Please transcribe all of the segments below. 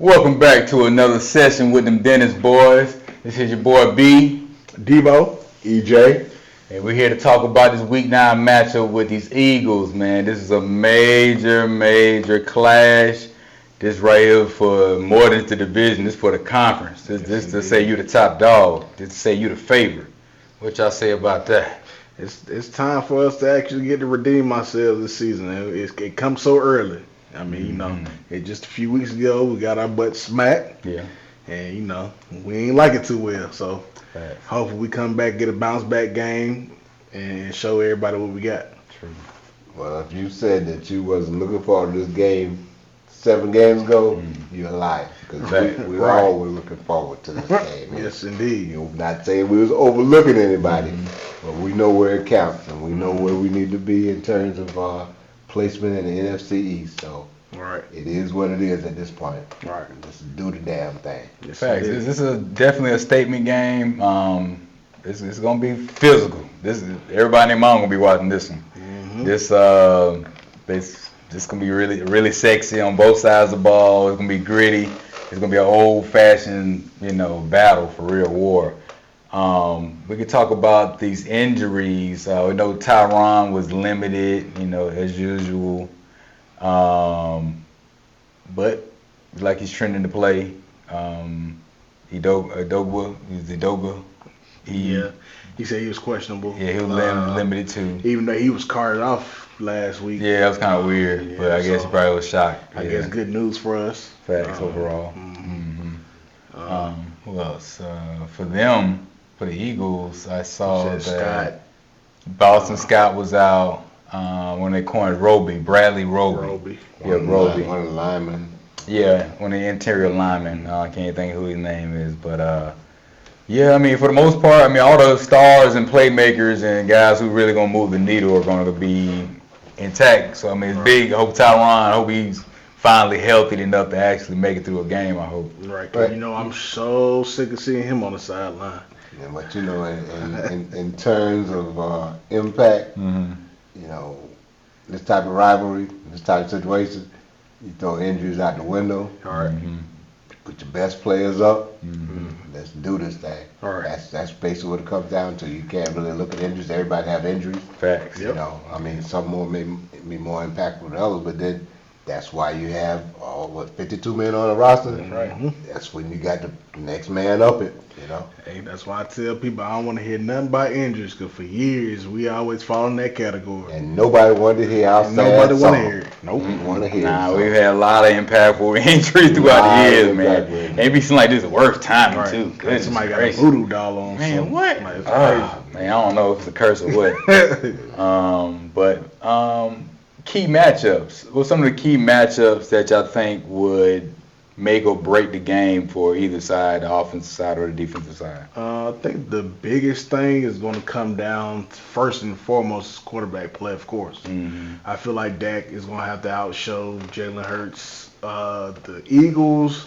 Welcome back to another session with them Dennis boys. This is your boy B, Devo, EJ. and we're here to talk about this Week 9 matchup with these Eagles, man. This is a major clash. This right here for more than the division. This for the conference. This to say you the top dog. This to say you the favorite. What y'all say about that? It's time for us to actually get to redeem ourselves this season. It comes so early. I mean, it just a few weeks ago we got our butts smacked. Yeah. And we ain't like it too well. So Right. hopefully we come back, get a bounce back game, and show everybody what we got. True. Well, if you said that you wasn't looking forward to this game 7 games ago, you're lying. Because we all were looking forward to this game. Yes, indeed. Not saying we was overlooking anybody, but we know where it counts, and we know where we need to be in terms of placement in the NFC East. So Right. it is what it is at this point. Right. Just do the damn thing. Yes, Facts. indeed. This is definitely a statement game. It's gonna be physical. Everybody in their mom gonna be watching this one. This gonna be really sexy on both sides of the ball. It's gonna be gritty. It's gonna be an old-fashioned, battle for real war. We could talk about these injuries. We know Tyron was limited, as usual. But like he's trending to play. Edoga. He said he was questionable. Yeah, he was limited too. Even though he was carted off last week. Yeah, that was kind of weird, but I guess he probably was shocked. I guess good news for us. Facts overall. Who else? For the Eagles, I saw that Scott. Boston Scott was out when they coined Bradley Roby. Yeah, Roby. One of the linemen. Yeah, one of the interior linemen. I can't think who his name is, but yeah, I mean, for the most part, all the stars and playmakers and guys who really gonna move the needle are gonna be intact. So it's big. I hope I hope he's finally healthy enough to actually make it through a game. I hope. Right. I'm so sick of seeing him on the sideline. Yeah, but in terms of impact, this type of rivalry, this type of situation, you throw injuries out the window. All right. Put your best players up. Let's do this thing. All right. That's basically what it comes down to. You can't really look at injuries. Everybody have injuries. Facts. Yep. Some more may be more impactful than others, but then that's why you have 52 men on the roster. That's right. That's when you got the next man up it. Hey, that's why I tell people I don't want to hear nothing about injuries, because for years we always fall in that category. And nobody wanted to hear our sad Nobody want to song. hear it. Nope. We want to hear Nah, it. we've had a lot of impactful injuries throughout the years, man. It be seem like this is the worst timing Right. too. Goodness Somebody got a gracious. voodoo doll on. Man, what? Like, it's Man, I don't know if it's a curse or what. But key matchups. What's some of the key matchups that y'all think would make or break the game for either side, the offensive side or the defensive side? I think the biggest thing is going to come down first and foremost is quarterback play, of course. I feel like Dak is going to have to outshow Jalen Hurts. The Eagles,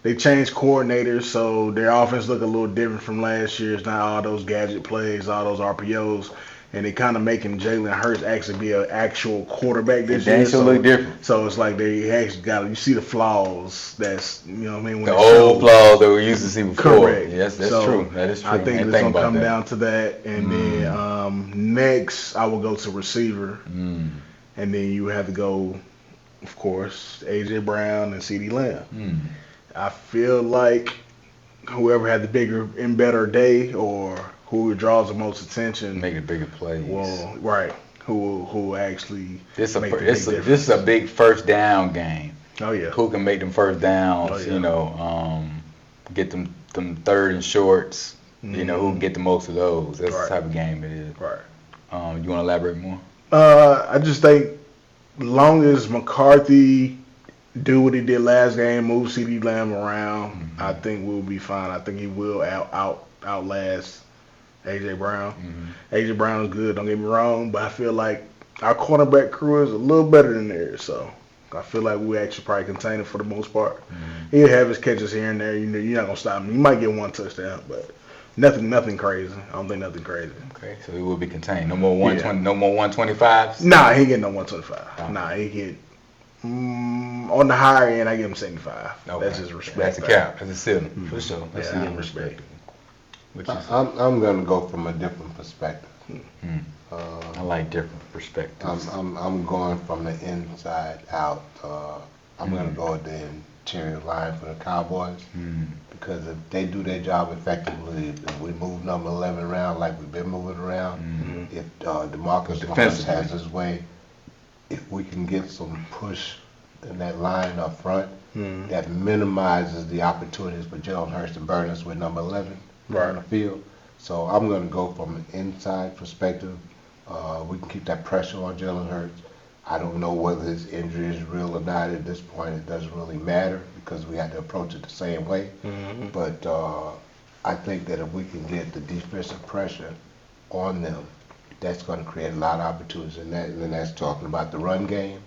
they changed coordinators, so their offense look a little different from last year. It's not all those gadget plays, all those RPOs. And they kind of making Jalen Hurts actually be an actual quarterback this year. So look different. So it's like they actually you see the flaws. That's, when The it old shows. flaws that we used to see before. Correct. Yes, that's So, true. That is true. I think Ain't it's going to about come that. down to that. And then next, I will go to receiver. And then you have to go, of course, A.J. Brown and C.D. Lamb. I feel like whoever had the bigger and better day, or who draws the most attention, Make it bigger plays. well, right, who actually This make the big this difference. is a big first down game. Oh, yeah. Who can make them first downs? Oh, yeah. Get them third and shorts. Who can get the most of those? That's Right. the type of game it is. Right. You want to elaborate more? I just think long as McCarthy do what he did last game, move C.D. Lamb around, I think we'll be fine. I think he will outlast A.J. Brown. A.J. Brown is good, don't get me wrong, but I feel like our cornerback crew is a little better than theirs, so I feel like we actually probably contain it for the most part. He'll have his catches here and there. You're not going to stop him. You might get one touchdown, but nothing crazy. I don't think nothing crazy. Okay, so he will be contained. No more 120. No more 125s. Nah, he ain't getting no 125. Nah, he get on the higher end, I give him 75. Okay. That's just respect. That's a cap. That's a ceiling for sure. That's Yeah, a respect. What you say? I'm going to go from a different perspective. I like different perspectives. I'm going from the inside out. I'm going to go with the interior line for the Cowboys because if they do their job effectively, if we move number 11 around like we've been moving around, if DeMarcus Lawrence has his way, if we can get some push in that line up front, that minimizes the opportunities for Jalen Hurts to burn us with number 11 on the field. So I'm going to go from an inside perspective. We can keep that pressure on Jalen Hurts. I don't know whether his injury is real or not at this point. It doesn't really matter because we had to approach it the same way. But I think that if we can get the defensive pressure on them, that's going to create a lot of opportunities. And that's talking about the run game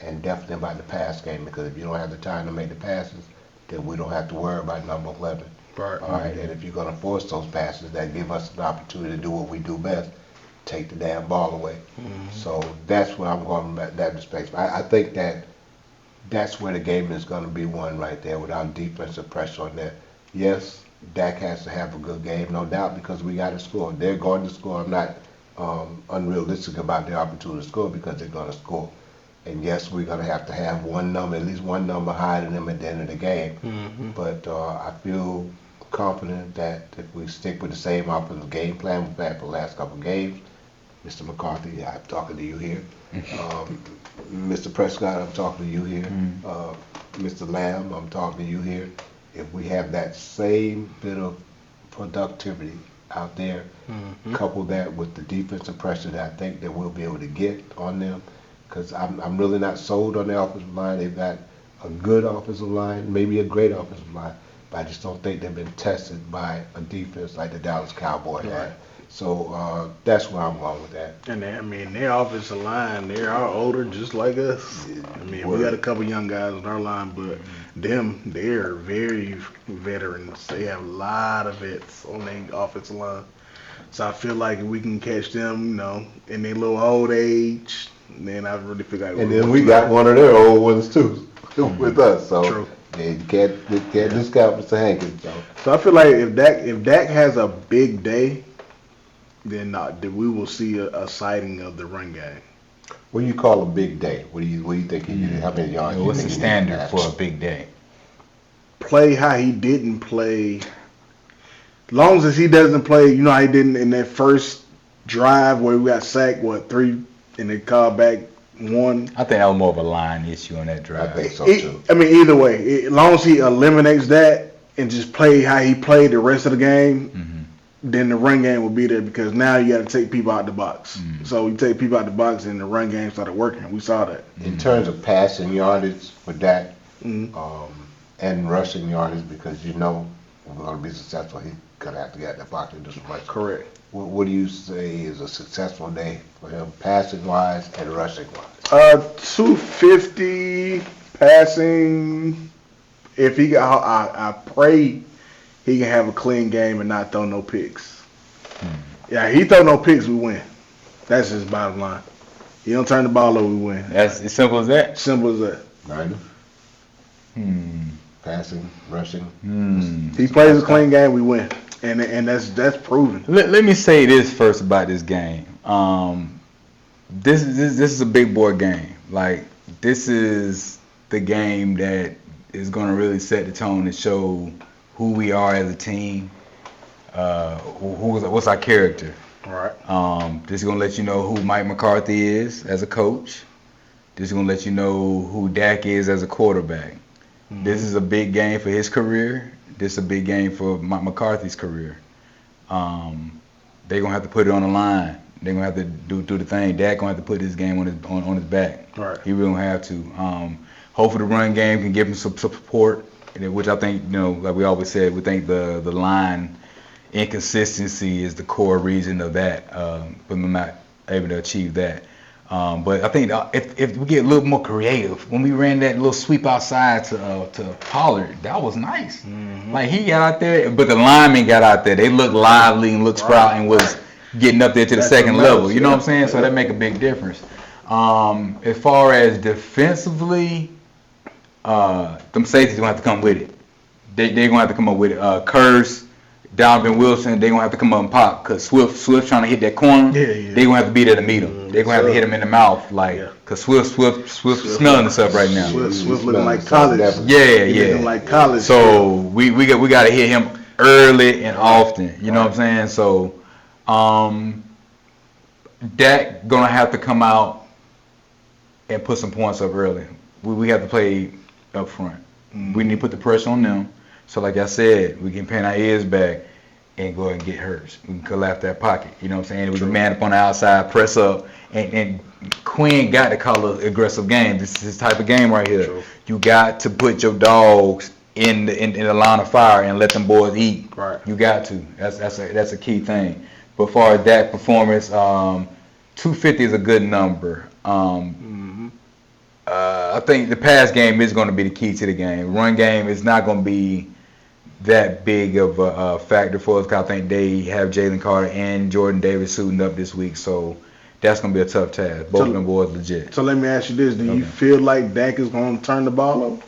and definitely about the pass game, because if you don't have the time to make the passes, then we don't have to worry about number 11. Right. All right. And if you're going to force those passes, that give us an opportunity to do what we do best, take the damn ball away. So that's where I'm going with that respect. I think that's where the game is going to be won right there without defensive pressure on that. Yes, Dak has to have a good game, no doubt, because we got to score. They're going to score. I'm not unrealistic about their opportunity to score because they're going to score. And yes, we're going to have one number, at least one number higher than them at the end of the game. But I feel confident that if we stick with the same offensive game plan we've had for the last couple of games, Mr. McCarthy, I'm talking to you here. Mr. Prescott, I'm talking to you here. Mr. Lamb, I'm talking to you here. If we have that same bit of productivity out there, couple that with the defensive pressure that I think that we'll be able to get on them, because I'm really not sold on the offensive line. They've got a good offensive line, maybe a great offensive line, but I just don't think they've been tested by a defense like the Dallas Cowboys had. So that's where I'm going with that. And their offensive line, they are older just like us. We got a couple young guys on our line, but they're very veterans. They have a lot of vets on their offensive line. So I feel like if we can catch them, in their little old age, then I really feel like. And then we got one of their old ones too with us. So true. Yeah, you can't discount Mr. Hankins. So I feel like if Dak has a big day, then we will see a sighting of the run game. What do you call a big day? What do you think? How many yards? What's the standard for a big day? Play how he didn't play. Long as he doesn't play, how he didn't in that first drive where we got sacked, 3, and they called back 1. I think that was more of a line issue on that drive. I think so too. Either way, as long as he eliminates that and just play how he played the rest of the game, then the run game will be there, because now you got to take people out the box. So you take people out the box and the run game started working. We saw that. In terms of passing yardage for Dak and rushing yardage, because we're going to be successful, he's going to have to get that box and do some rushing. Correct. What do you say is a successful day for him, passing wise and rushing wise? 250 passing. If he got, I pray he can have a clean game and not throw no picks. Yeah, he throw no picks, we win. That's his bottom line. He don't turn the ball over, we win. That's as simple as that. Simple as that. Right. Passing, rushing. He plays a clean game, we win, and that's proven. Let me say this first about this game. This is a big boy game. Like, this is the game that is going to really set the tone and show who we are as a team. What's our character? All right. This is going to let you know who Mike McCarthy is as a coach. This is going to let you know who Dak is as a quarterback. This is a big game for his career. This is a big game for Mike McCarthy's career. They're going to have to put it on the line. They're going to have to do the thing. Dak going to have to put this game on his back. Right. He really going to have to. Hopefully the run game can give him some support, which I think, like we always said, we think the line inconsistency is the core reason of that, but we're not able to achieve that. But I think if we get a little more creative, when we ran that little sweep outside to Pollard, that was nice. Like, he got out there, but the linemen got out there. They looked lively and looked sprout and was getting up there to the second level. You know what I'm saying? So that make a big difference. As far as defensively, them safeties gonna have to come with it. They gonna have to come up with it. Curse, Donovan Wilson, they gonna have to come up and pop because Swift trying to hit that corner. Yeah. They gonna have to be there to meet him. They gonna have to hit him in the mouth, cause Swift smelling this up right now. Swift looking like college. Yeah. Looking like college. So we got to hit him early and often. You know what I'm saying? So Dak gonna have to come out and put some points up early. We have to play up front. We need to put the pressure on them. So like I said, we can pin our ears back and go ahead and get Hurts. We can collapse that pocket. You know what I'm saying? We can man up on the outside, press up, and Quinn got to call an aggressive game. This is his type of game right here. True. You got to put your dogs in the line of fire and let them boys eat. Right. You got to. That's a key thing. But far as that performance, 250 is a good number. I think the pass game is going to be the key to the game. Run game is not going to be that big of a factor for us because I think they have Jalen Carter and Jordan Davis suiting up this week, so that's going to be a tough task. Both of them boys legit. So let me ask you this. Do you feel like Dak is going to turn the ball over?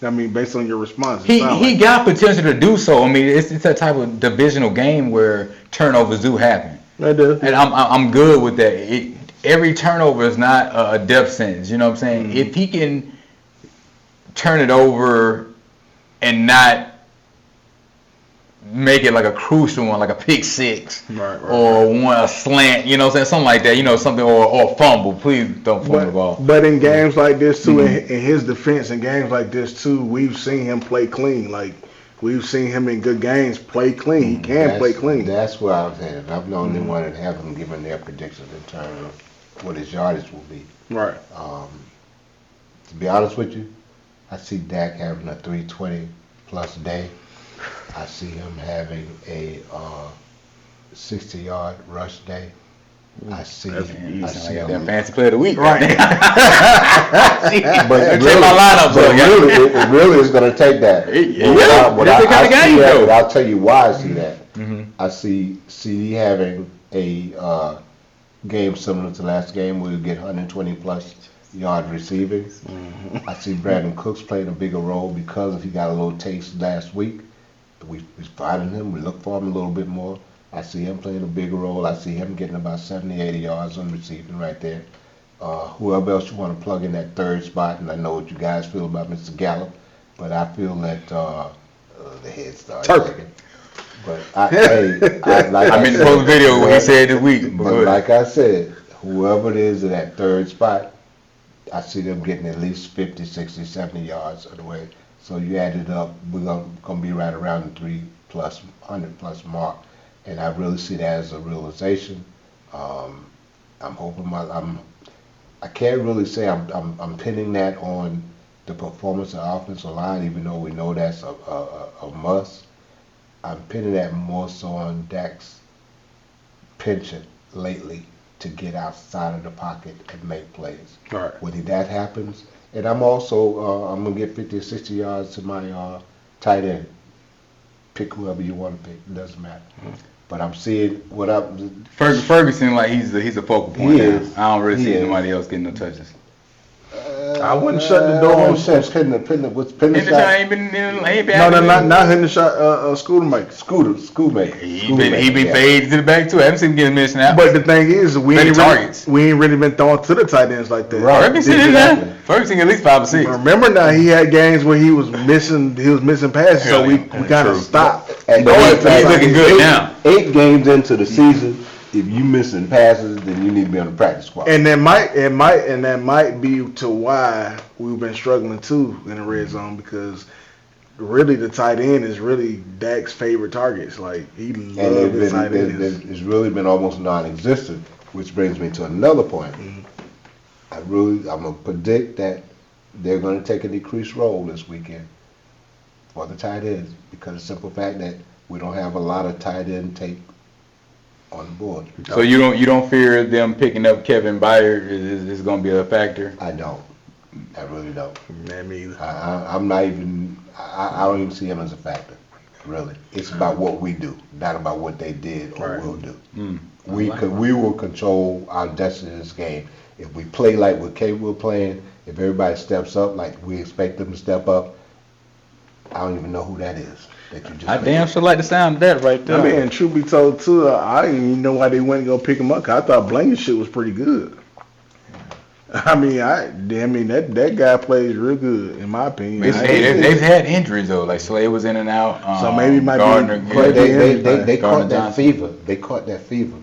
I mean, based on your response. He got potential to do so. I mean, it's that type of divisional game where turnovers do happen. I do. And I'm good with that. Every turnover is not a death sentence. You know what I'm saying? If he can turn it over and not make it like a crucial one, like a pick six, or a slant, you know what I'm saying? Something like that, you know, something, or a fumble. Please don't fumble the ball. But in games like this, too, in his defense, in games like this, too, we've seen him play clean. Like, we've seen him in good games play clean. He can play clean. That's where I was headed. I'm the only one that haven't given their predictions in terms of what his yardage will be. Right. To be honest with you, I see Dak having a 320-plus day. I see him having a 60-yard rush day. I see that them. fancy player of the week, right? But it really is going to take that. I'll tell you why I see that. I see CD having a game similar to last game where you get 120-plus yard receiving. I see Brandon Cooks playing a bigger role because he got a little taste last week. We spotted him. We look for him a little bit more. I see him playing a bigger role. I see him getting about 70, 80 yards on receiving right there. Whoever else you want to plug in that third spot, and I know what you guys feel about Mr. Gallup, but I feel that the head starts shaking. But I mean, the post video what he said this week. But like I said, whoever it is in that third spot, I see them getting at least 50, 60, 70 yards of the way. So you add it up, we're going to be right around the 100-plus mark. And I really see that as a realization. I'm hoping I can't really say I'm pinning that on the performance of the offensive line, even though we know that's a must. I'm pinning that more so on Dak's penchant lately to get outside of the pocket and make plays. Right. When that happens, and I'm also I'm gonna get 50 or 60 yards to my tight end. Pick whoever you want to pick. It doesn't matter. But I'm seeing what I'm. Ferguson, like he's a focal point. He now. is. I don't really see nobody else getting no touches. I wouldn't shut the door on not hitting the shot. Schoolmaker. He been faded to the back too. I haven't seen him get a minute snap. But the thing is, we ain't really been throwing to the tight ends like that. Right. Ferguson at least 5 or 6. Remember now, he had games where he was missing passes, so we kind of stopped. And he's looking good now. 8 games into the season. If you missing passes, then you need to be on the practice squad. And that might be to why we've been struggling too in the red zone, because really the tight end is really Dak's favorite targets. Like he loves his tight ends. It's really been almost non-existent, which brings me to another point. I'm gonna predict that they're gonna take a decreased role this weekend for the tight ends because of the simple fact that we don't have a lot of tight end tape on the board. So you don't fear them picking up Kevin Byard is going to be a factor? I don't. I really don't. Me either. I'm not even. I don't even see him as a factor. Really, it's about what we do, not about what they did or will do. We will control our destiny in this game. If we play like we're capable of playing, if everybody steps up like we expect them to step up, I don't even know who that is that you just I mentioned. damn sure like the sound of that right there. I mean, truth be told, too, I didn't even know why they went and go pick him up. 'Cause I thought Blanken's shit was pretty good. I mean, that guy plays real good, in my opinion. They've had injuries though, like Slade was in and out. So maybe it might be Gardner, Clay They Gardner caught that Johnson. fever. They caught that fever.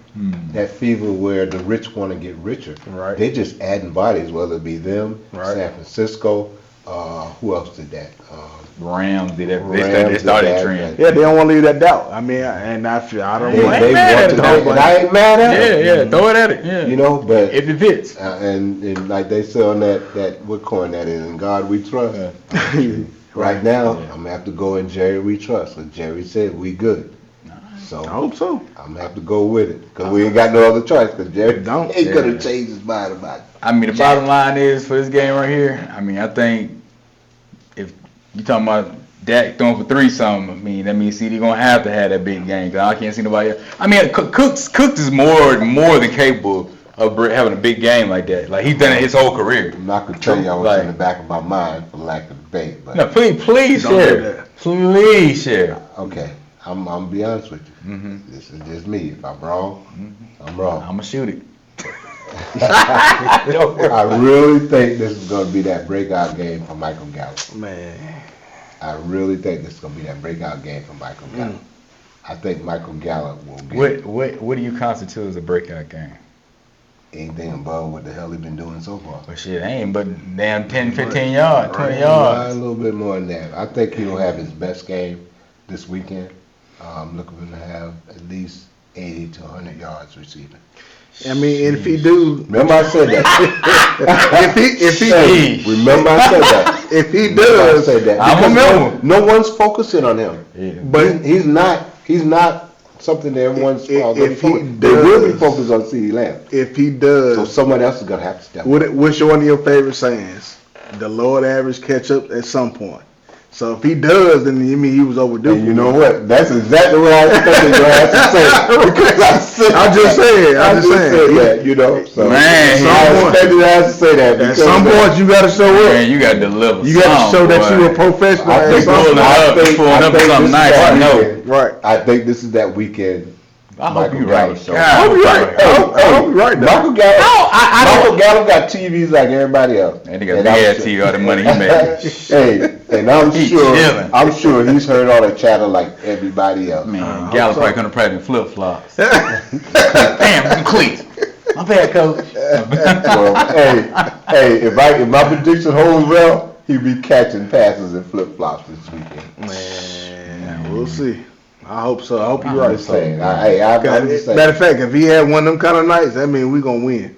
That fever where the rich want to get richer. Right. They just adding bodies, whether it be them, Right. San Francisco. Who else did that? Rams did that. Rams They did started that, trend. Yeah, they don't want to leave that doubt. I mean, and I don't They want ain't mad want at to it, do though. it, and I ain't mad at it. Yeah, throw it at it. Yeah, You know, but if it fits. and like they say on that what coin that is, in God we trust. Right now, I'm gonna have to go in Jerry we trust. And Jerry said we good. So I hope so. I'm gonna have to go with it because we ain't got no other choice. Because Jerry Don't. ain't gonna Yeah. change his mind about it. I mean, the bottom line is for this game right here. I mean, I think if you talking about Dak throwing for 3-something, I mean that means CD gonna have to have that big game. 'Cause I can't see nobody else. I mean, Cooks is more than capable of having a big game like that. Like he's done it his whole career. I'm not gonna tell y'all what's in the back of my mind for lack of debate, but No, please Don't do share. that. Please share. okay, I'm gonna be honest with you. This is just me. If I'm wrong, I'm wrong. I'm gonna shoot it. I really think this is gonna be that breakout game for Michael Gallup. Man. I really think this is gonna be that breakout game for Michael Gallup. I think Michael Gallup will get What do you constitute as a breakout game? anything above what the hell he been doing so far. Well, shit, ain't but damn 10, 15 yards, 20 A yards. little bit more than that. I think he'll have his best game this weekend. I'm looking for him to have at least 80 to 100 yards receiving. I mean, and if he do, Remember I said that. if he Hey, remember I said that. if he Remember I does, said that. I Because remember. no one's focusing on him. Yeah. but He's not something that everyone's If gonna he focus. They will be does- focused on CeeDee Lamb. if he So does, someone else is gonna have to step up. what's one of your favorite sayings? The Lord average catch up at some point. So if he does, then you mean he was overdue. And you know what? That's exactly what I expected you to have to say. Because I just said that, you know. So Man, I expected you to have to say that. At because some point, you got to show up. Man, you got to deliver. You got to show that you a professional. I at think some pulling point. up, pulling up this something is nice, that I know. weekend. Right. I think this is that weekend. I hope Michael you're Gallup right. show. God, I hope you're right. I hope you're right. Though. Michael Gallup. Michael Gallup got TVs like everybody else. And he got big ass TV, all the money he made. Hey, and I'm He sure, chilling. he's heard all the chatter like everybody else. Man, Gallup probably gonna probably flip flops. Damn, cleats. My bad, coach. Well, hey, if my prediction holds well, he'll be catching passes and flip flops this weekend. Man, we'll see. I hope so. I hope you're I'm right. just saying. I'm just saying. Matter of fact, if he had one of them kind of nights, that means we gonna win.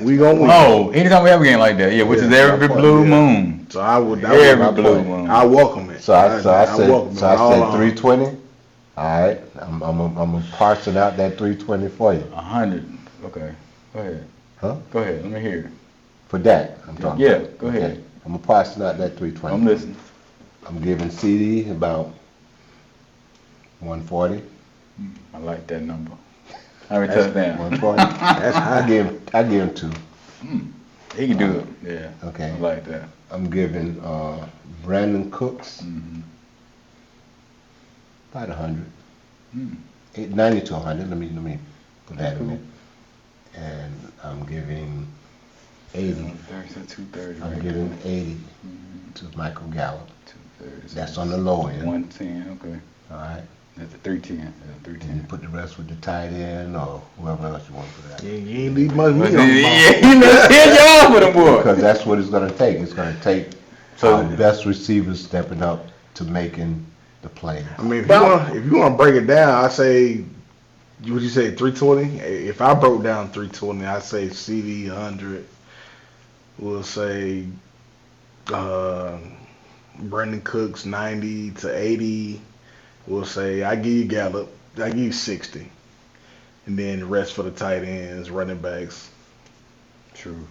We gonna win. Oh, anytime we have a game like that, yeah, which is every blue moon. So I would. Every blue moon. I welcome it. So I welcome it said all on. 320. All right, I'm parsing out that 320 for you. 100. Okay, go ahead. Huh? Go ahead. Let me hear it. For that, I'm talking. Yeah, about. go ahead. I'm parsing out that 320. I'm listening. I'm giving CD about 140. I like that number. How many touchdowns? 140. I give him 2. He can do it. Yeah. Okay. I like that. I'm giving Brandon Cooks about 100. 90 to 100. Let me put that in there. And I'm giving 80. 230. I'm giving 80 to Michael Gallup. 230. That's on the low end. 110. Okay. All right. That's a 310. Yeah, And 310. you put the rest with the tight end or whoever else you want for that. You ain't leave much meat on the Yeah, bone. you know, 10 yards with him, boy. Because that's what it's going to take. It's going to take our best receivers stepping up to making the play. I mean, if you want to break it down, I say, what you say, 320? If I broke down 320, I say CD 100. We'll say Brandon Cooks 90 to 80. We'll say I give you Gallup. I give you 60. And then the rest for the tight ends, running backs, True.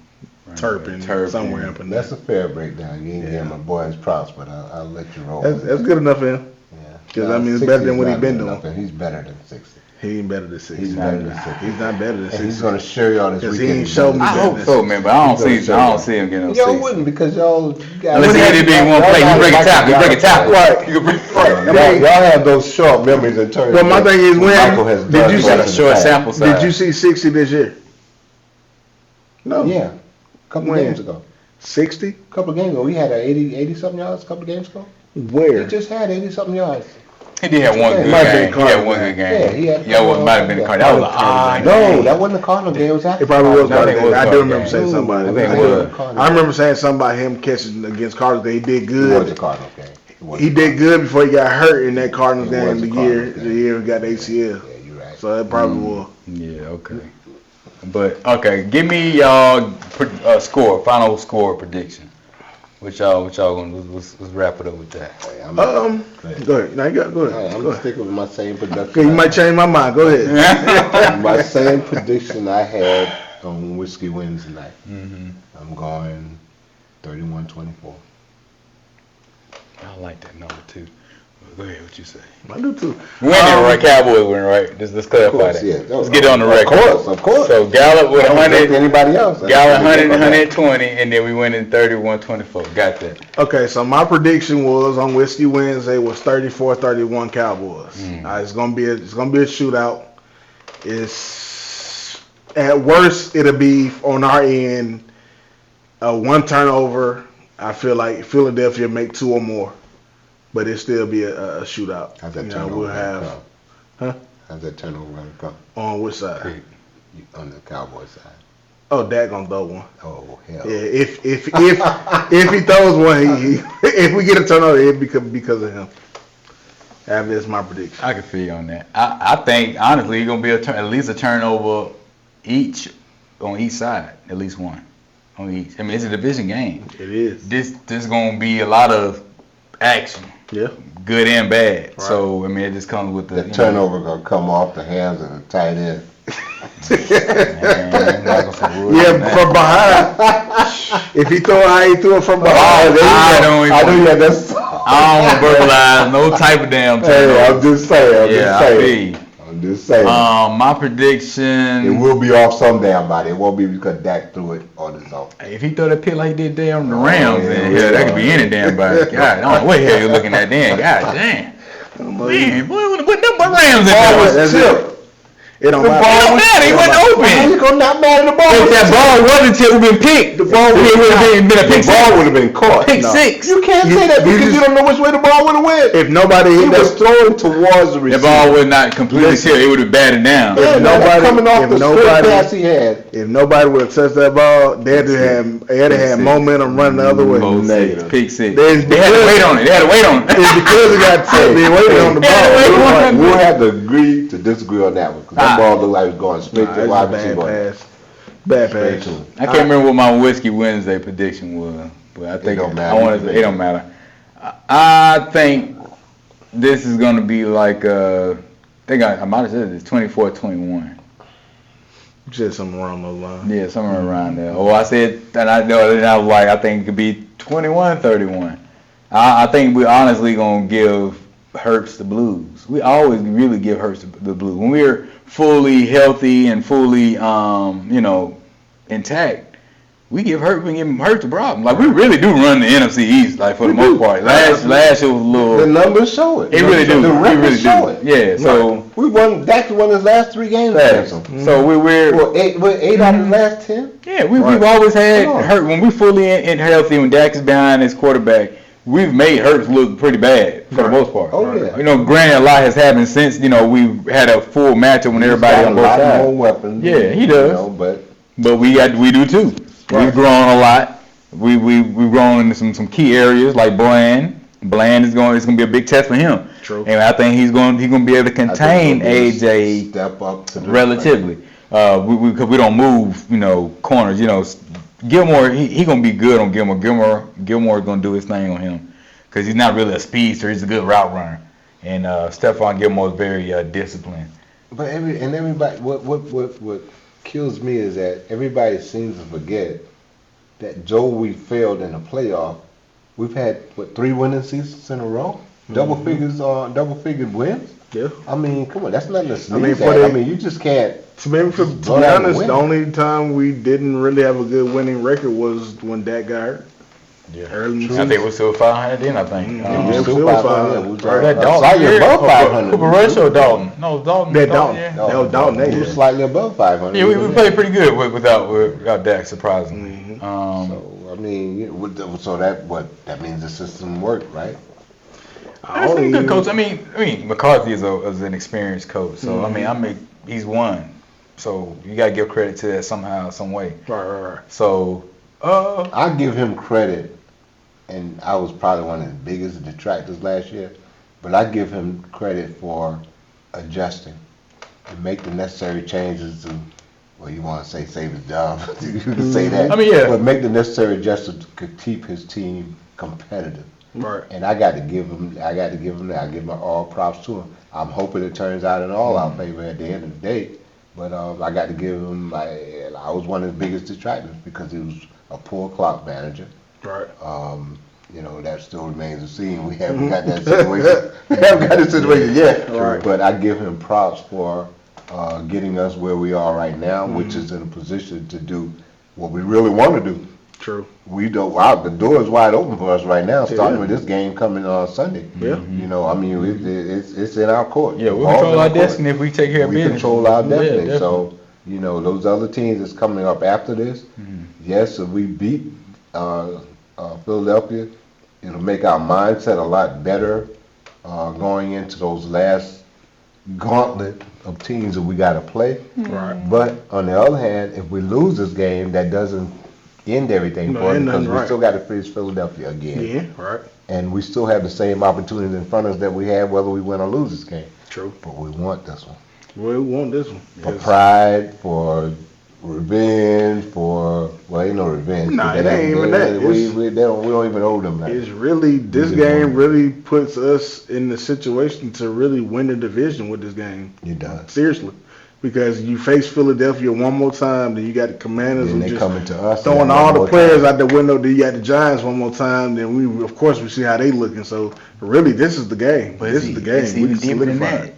Turpin, somewhere up in there. That's a fair breakdown. You ain't giving my boys props, but I'll let you roll. That's good enough for him. Yeah. 'Cause, I mean, it's better than what he's been doing. And he's better than 60. He ain't better than 60. He's better than 60. He's not better than 60. And he's going to show y'all this Because weekend. he ain't showed me I better hope than so, 60. man, but I don't see him getting no 60. Y'all wouldn't because y'all got. Unless he did one play, you break a tackle, you break a tackle. Right. You can break Y'all have those short memories in terms. Well, my thing is, Michael has did done you in see the a short past. sample size? Did you see 60 this year? No. Yeah, a couple When? games ago. 60? A couple of games ago, we had a 80 something yards. A couple of games ago, Where? he just had 80 something yards. He did have one It good might have been game. He had Cardinals one game. good game. Yeah, he had. Yeah, it might have been the Cardinals. That was an odd No, game. that wasn't the Cardinal game. It was after. It probably was. I think it was I do Cardinals remember game. saying something about I it. think it was. I remember saying something about him catching against Cardinals. That he did It was good. the Cardinals game. It was He the did Cardinals. good before he got hurt in that Cardinals It game was the the year Cardinals game. he got the ACL. Yeah, you're right. So it probably was. Yeah, okay. But okay, give me y'all final score prediction. What y'all gonna let's wrap it up with that. Hey, Go ahead. Now you got go ahead. I'm Go ahead. sticking with my same prediction. Okay, you might change my mind. Go ahead. My same prediction I had on Whiskey Wins tonight. Mm-hmm. I'm going 31-24. I like that number too. Go ahead, what you say? I do too. Winning, right? Cowboys win, right? Let's clarify that. Yeah. Let's get it on the record. Of course. So Gallup with I don't think 100, anybody else. Gallup 100, 120, and then we win in 31-24. Got that. Okay, so my prediction was on Whiskey Wednesday was 34-31 Cowboys. It's gonna be a shootout. It's at worst it'll be on our end one turnover. I feel like Philadelphia make 2 or more, but it still be a shootout. How's that You know, turnover we'll gonna have come? How's that turnover going to come? on which side? On the Cowboys side. Oh, Dak gonna throw one. Oh, hell. Yeah, if he throws one, he if we get a turnover, it'll be because of him. That's my prediction. I can feel you on that. I think honestly, it's gonna be at least a turnover on each side, at least one on each. I mean, it's a division game. It is. This gonna be a lot of action, Yeah. good and bad. Right. So I mean, it just comes with The turnover going to come off the hands of the tight end. Man, knocking some wood on Yeah, that. from behind. If he throw it how he threw it from behind. I don't even. that's. I don't verbalize no type of damn Hey, turnover. I'm just saying. I'm just saying. My It prediction. will be off some damn body. It won't be because Dak threw it on his own. If he throw that pick like he did there on the Rams, yeah, then yeah. that could be any damn body. God, I don't know what the hell you're looking at then. God damn. Man, boy, what number Rams in Ball there? was chipped. It don't It don't matter. matter. He wasn't How open. you gonna not matter the ball? If that ball wasn't tipped, would have been picked. The ball would have been a pick The ball six. would have been caught. Pick No. six. You can't You- say that you because just- you don't know which way the ball would have went. If nobody He hit was that, throwing towards the The receiver. ball was not completely tipped. It would have batted down. Yeah, If man, that's nobody- coming off if the nobody- straight pass he had. if nobody would have touched that ball, they'd have had momentum running the other way. Pick Negative. Pick six. Then They had to wait on it. They had to wait on it. It's because it got tipped. They waited on the Yeah, they waited ball. on it. We'll have to agree to disagree on that one because that ball looked like it was going straight to the That's wide a bad receiver. pass. Bad Straight pass. to him. I can't remember what my Whiskey Wednesday prediction was, but I think don't matter. I wanted to, it don't matter. I think this is going to be like I might have said it's 24-21. Just something wrong those lines. Yeah, somewhere around there. Oh, I said, and I was like, I think it could be 21-31. I think we're honestly going to give Hurts the blues. We always really give Hurts the blues. When we're fully healthy and fully, intact, we give Hurts the problem. Like, we really do run the NFC East, like, for the most part. Last year was a little... The numbers show it. It really do. The It really records show do. it. Yeah, so... We won. Dak won his last 3 games against them. So we're... Well, 8 out of the last 10. Yeah, we've always had Come on. Hurt when we're fully in healthy. When Dak is behind his quarterback, we've made Hurts look pretty bad for the most part. Oh, yeah. Granted, a lot has happened since we've had a full matchup when everybody on both He's got a lot more sides. weapons. Yeah, he does. But we do too. Right. We've grown a lot. We've grown into some key areas like Bland. Bland it's going to be a big test for him. True. And I think he's going to be able to contain AJ Step up to the relatively. Because we don't move, corners. Gilmore, he gonna be good on Gilmore. Gilmore's gonna do his thing on him because he's not really a speedster. He's a good route runner, and Stephon Gilmore is very disciplined. But everybody, what kills me is that everybody seems to forget that Joe, we failed in the playoff. We've had 3 winning seasons in a row. double figures wins. Yeah. I mean, come on, that's nothing to sneeze mean, at. I mean, you just can't. To be honest, the only time we didn't really have a good winning record was when Dak got hurt. Yeah. Early I think it was still 500 then, I think. Yeah, we it still was 500. That Dalton. Slightly above 500. Cooper Rush or Dalton? No, Dalton. That Dalton. Yeah. That was Dalton. We were Yeah. slightly above 500. Yeah, we played pretty good without Dak, surprisingly. So I mean, that means the system worked, right? That's a good coach. I mean, McCarthy is an experienced coach, so I mean, he's won. So you gotta give credit to that somehow, some way. Right. So I give him credit, and I was probably one of the biggest detractors last year, but I give him credit for adjusting and make the necessary changes to, well, you want to say save his job, you can say that. I mean, yeah. But make the necessary adjustments to keep his team competitive. Right. And I got to give him that. I give my all props to him. I'm hoping it turns out in all our favor at the end of the day. But I got to give him. I was one of the biggest detractors because he was a poor clock manager. Right. That still remains to see. We haven't got that situation. We haven't got that situation yet. Right. But I give him props for getting us where we are right now, which is in a position to do what we really want to do. True. We don't. Wow, the door is wide open for us right now. Starting Yeah. with this game coming on Sunday. Yeah. It's in our court. yeah, we control our destiny if we take care of We business. control our Yeah, destiny. definitely. So those other teams that's coming up after this. Yes, if we beat Philadelphia, it'll make our mindset a lot better going into those last gauntlet of teams that we got to play. Right. But on the other hand, if we lose this game, that doesn't end everything for us because we still got to face Philadelphia again. Yeah. Right. And we still have the same opportunities in front of us that we had whether we win or lose this game. True. But we want this one. We want this one. For pride, for revenge, ain't no revenge. Nah, it ain't even that. We don't even owe them that. It's really, this game really puts us in the situation to really win the division with this game. It does. Seriously. Because you face Philadelphia one more time, then you got the Commanders Then who they just coming to us. throwing all the players out the window. Then you got the Giants one more time. Then we see how they looking. So really, this is the game. This is the game. It's even deeper than that.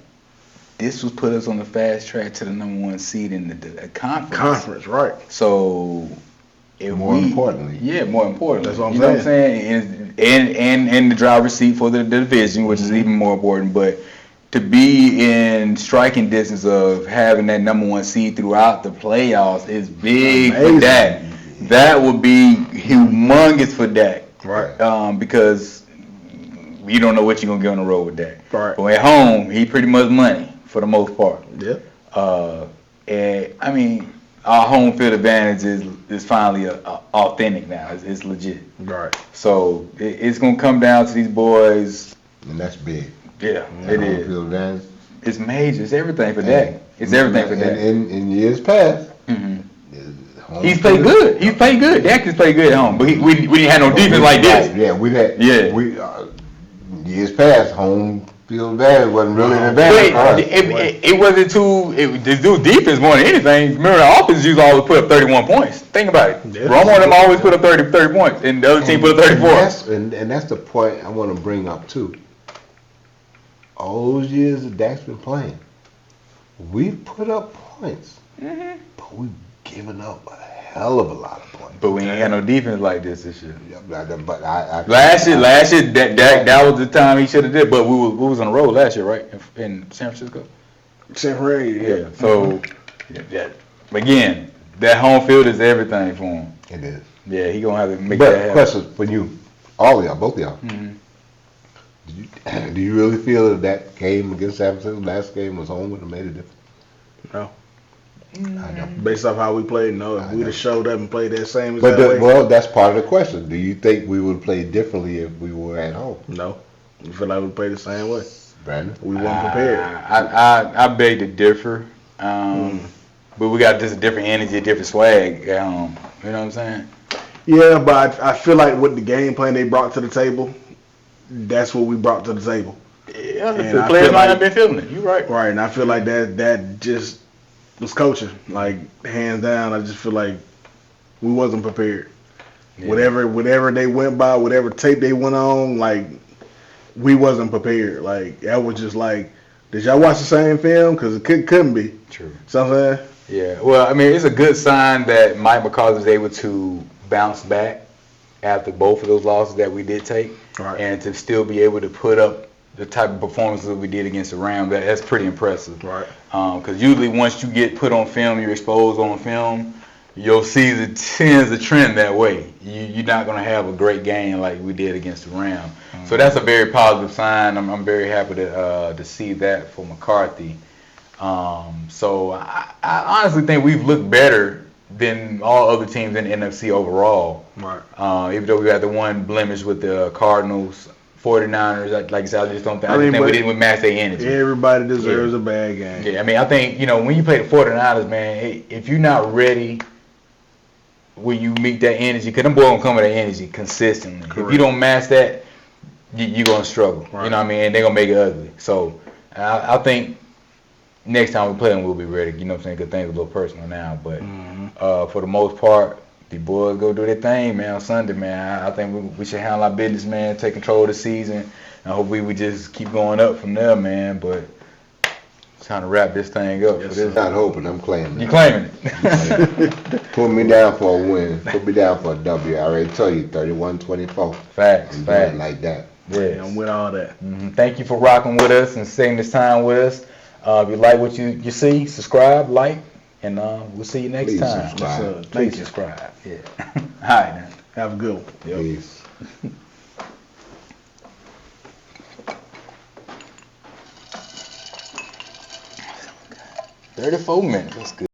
This was put us on the fast track to the #1 seed in the conference. Conference, right? So, more importantly, That's what I'm you know what I'm saying? And the driver's seat for the division, which is even more important. But to be in striking distance of having that #1 seed throughout the playoffs is big for Dak. That would be humongous for Dak. Right. Because you don't know what you're gonna get on the road with Dak. Right. But at home, he pretty much money for the most part. Yeah. And I mean, our home field advantage is finally authentic now. It's legit. Right. So it's gonna come down to these boys. and that's big. Yeah, it Home is. field advantage. It's major. It's everything for Dak. It's everything for Dak. In years past, He's played good. He's played good. Dak has played good at home, but we didn't have no defense like this. Yeah, we had. Yeah. We years past, home field advantage wasn't really an advantage for us. It wasn't this dude's defense more than anything. Remember, the offense used to always put up 31 points. Think about it. Yeah. Romo and them always put up 30 points, and the other team put up 34. And that's the point I want to bring up too. All those years that Dak's been playing, we've put up points, but we've given up a hell of a lot of points. But we ain't had no defense like this year. Yeah, but I Last year, that was the time he should have did. But we was on the road last year, right, in San Francisco. San Francisco. Yeah. So, again, that home field is everything for him. It is. Yeah, he gonna have to make But that happen. question for you, all of y'all, both of y'all. Do you really feel that game against San Francisco, last game was home, would have made a difference? No. I don't. Based off how we played, no. If we'd have showed up and played that same But exact way. that's part of the question. Do you think we would play differently if we were at home? No. We feel like we played the same way. Brandon? We weren't prepared. I beg to differ. But we got just a different energy, a different swag. You know what I'm saying? Yeah, but I feel like with the game plan they brought to the table, that's what we brought to the table. Yeah, And the I players feel might like- have been feeling it. You're right. Right, and I feel like that just was coaching. Like, hands down, I just feel like we wasn't prepared. Yeah. Whatever they went by, whatever tape they went on, like, we wasn't prepared. Like that was just like, did y'all watch the same film? Because it couldn't be. True. So I'm saying, Yeah. Well, I mean, it's a good sign that Mike McCarthy was able to bounce back after both of those losses that we did take, Right. and to still be able to put up the type of performances that we did against the Rams. That's pretty impressive. right? Because usually once you get put on film, you're exposed on film, your season tends to trend that way. You're not going to have a great game like we did against the Rams. So that's a very positive sign. I'm very happy to see that for McCarthy. So I honestly think we've looked better than all other teams in the NFC overall. Right. Even though we got the one blemish with the Cardinals, 49ers, like I said, I just don't think, I mean, we but didn't match their energy. Everybody deserves a bad game. Yeah, I mean, I think, when you play the 49ers, man, if you're not ready when you meet that energy, because them boys going to come with that energy consistently. Correct. If you don't match that, you're going to struggle. Right. You know what I mean? And they're going to make it ugly. So I think next time we play them, we'll be ready. You know what I'm saying? Because things are a little personal now. But for the most part, the boys go do their thing, man, on Sunday, man. I think we should handle our business, man, take control of the season. And hopefully we just keep going up from there, man. But trying to wrap this thing up. Yes, for this. Not hoping, I'm claiming. You claiming it? Put me down for a win. Put me down for a W. I already told you, 31-24. Facts, I'm facts. doing it like that. Yes. I'm with all that. Thank you for rocking with us and spending this time with us. If you like what you see, subscribe, like, and we'll see you next Please time. subscribe. Yes, sir. Please Thank you. subscribe. Yeah. All right, now. Have a good one. Yep. Peace. 34 minutes. That's good.